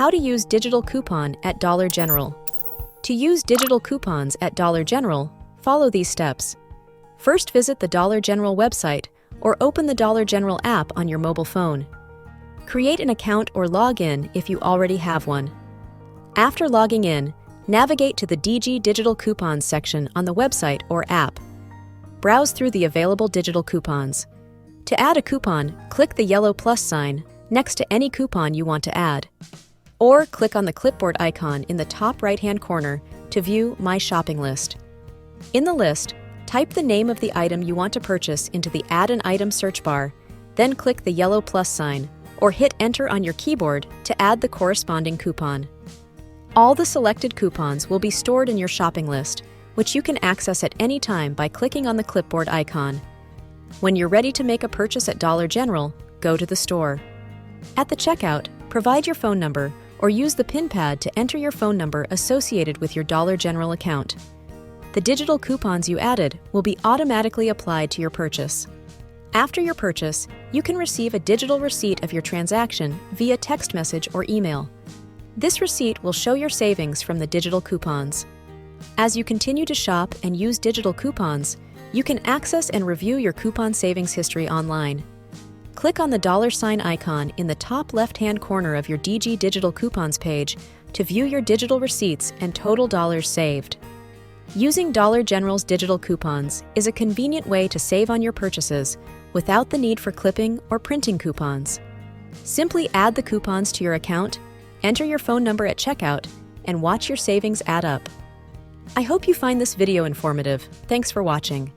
How to use digital coupon at Dollar General. To use digital coupons at Dollar General, follow these steps. First, visit the Dollar General website or open the Dollar General app on your mobile phone. Create an account or log in if you already have one. After logging in, navigate to the DG Digital Coupons section on the website or app. Browse through the available digital coupons. To add a coupon, click the yellow plus sign next to any coupon you want to add. Or click on the clipboard icon in the top right-hand corner to view My Shopping List. In the list, type the name of the item you want to purchase into the Add an Item search bar, then click the yellow plus sign, or hit Enter on your keyboard to add the corresponding coupon. All the selected coupons will be stored in your shopping list, which you can access at any time by clicking on the clipboard icon. When you're ready to make a purchase at Dollar General, go to the store. At the checkout, provide your phone number or use the PIN pad to enter your phone number associated with your Dollar General account. The digital coupons you added will be automatically applied to your purchase. After your purchase, you can receive a digital receipt of your transaction via text message or email. This receipt will show your savings from the digital coupons. As you continue to shop and use digital coupons, you can access and review your coupon savings history online. Click on the $ icon in the top left-hand corner of your DG Digital Coupons page to view your digital receipts and total dollars saved. Using Dollar General's digital coupons is a convenient way to save on your purchases without the need for clipping or printing coupons. Simply add the coupons to your account, enter your phone number at checkout, and watch your savings add up. I hope you find this video informative. Thanks for watching.